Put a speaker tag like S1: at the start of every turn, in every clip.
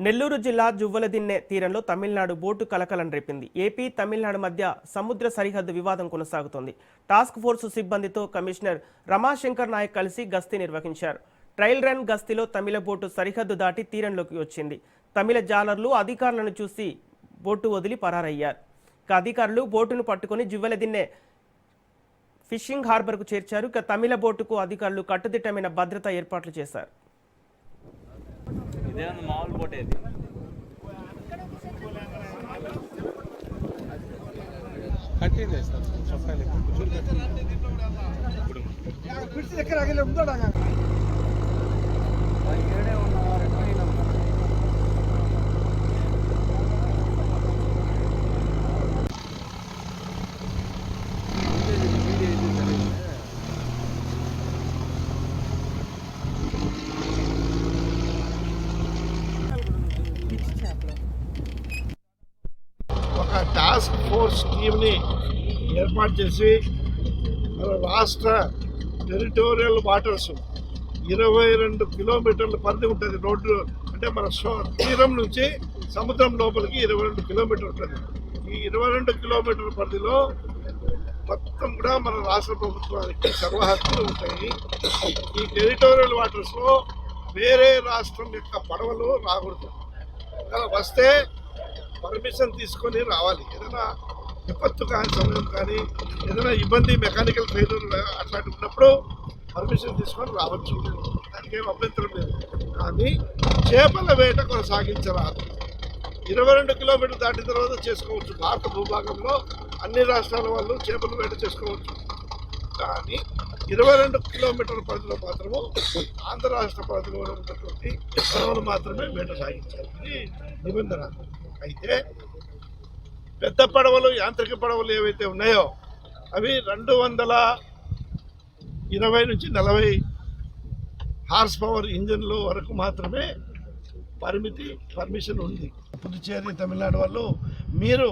S1: నెల్లూరు జిల్లా జువ్వలదిన్నె తీరంలో తమిళనాడు బోటు కలకలం రేపింది. ఏపీ తమిళనాడు మధ్య సముద్ర సరిహద్దు వివాదం కొనసాగుతోంది. టాస్క్ ఫోర్స్ సిబ్బందితో కమిషనర్ రమాశంకర్ నాయక్ కలిసి గస్తీ నిర్వహించారు. ట్రయల్ రన్ గస్తీలో తమిళ బోటు సరిహద్దు దాటి తీరంలోకి వచ్చింది. తమిళ జాలర్లు అధికారులను చూసి బోటు వదిలి పరారయ్యారు. అధికారులు బోటును పట్టుకుని జువ్వలదిన్నె ఫిషింగ్ హార్బర్కు చేర్చారు. తమిళ బోటుకు అధికారులు కట్టుదిట్టమైన భద్రతా ఏర్పాట్లు చేశారు.
S2: ఇదేనా మామూలు బోట్ ఏది
S3: కంటిన్యూ చేస్తారు చెప్పాలి ఇప్పుడు పిడిచి దగ్గర ఆగిలే ఉందడా ఏడే ఉన్నవారు పైన
S4: టాస్క్ ఫోర్స్ టీమ్ని ఏర్పాటు చేసి మన రాష్ట్ర టెరిటోరియల్ వాటర్స్ 22 కిలోమీటర్ల పరిధి ఉంటుంది. రోడ్డు అంటే మన తీరం నుంచి సముద్రం లోపలికి 22 కిలోమీటర్లు ఉంటుంది. ఈ 22 కిలోమీటర్ల పరిధిలో మొత్తం కూడా మన రాష్ట్ర ప్రభుత్వానికి సర్వహక్కులు ఉంటాయి. ఈ టెరిటోరియల్ వాటర్స్లో వేరే రాష్ట్రం యొక్క పడవలు రాకూడదు. వస్తే పర్మిషన్ తీసుకొని రావాలి. ఏదైనా విపత్తు కానీ సమయం కానీ ఏదైనా ఇబ్బంది మెకానికల్ ఫెయిల్యూర్ అట్లాంటి ఉన్నప్పుడు పర్మిషన్ తీసుకొని రావచ్చు. దానికి ఏం అభ్యంతరం లేదు. కానీ చేపల వేట కొనసాగించరాదు. 22 కిలోమీటర్లు దాటిన తర్వాత చేసుకోవచ్చు. భారత భూభాగంలో అన్ని రాష్ట్రాల వాళ్ళు చేపల వేట చేసుకోవచ్చు. కానీ 22 కిలోమీటర్ల పరిధిలో మాత్రము ఆంధ్ర రాష్ట్ర పరిధిలో ఉన్నటువంటి పడవలు మాత్రమే వేట సాగించాలి నిబంధన. అయితే పెద్ద పడవలు యాంత్రిక పడవలు ఏవైతే ఉన్నాయో అవి 220 నుంచి 40 హార్స్ పవర్ ఇంజన్లు వరకు మాత్రమే పర్మిషన్ ఉంది. పుదుచ్చేరి తమిళనాడు వాళ్ళు మీరు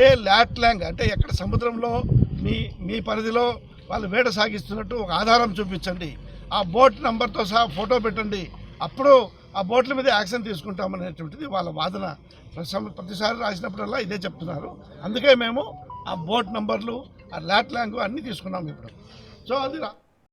S4: ఏ ల్యాండ్ అంటే ఎక్కడ సముద్రంలో మీ పరిధిలో వాళ్ళు వేట సాగిస్తున్నట్టు ఒక ఆధారం చూపించండి. ఆ బోట్ నంబర్తో సహా ఫోటో పెట్టండి. అప్పుడు ఆ బోట్ల మీద యాక్షన్ తీసుకుంటామనేటువంటిది వాళ్ళ వాదన. ప్రతిసారి రాసినప్పుడల్లా ఇదే చెప్తున్నారు. అందుకే మేము ఆ బోట్ నంబర్లు ఆ ల్యాండ్ అన్నీ తీసుకున్నాము ఇప్పుడు. సో అది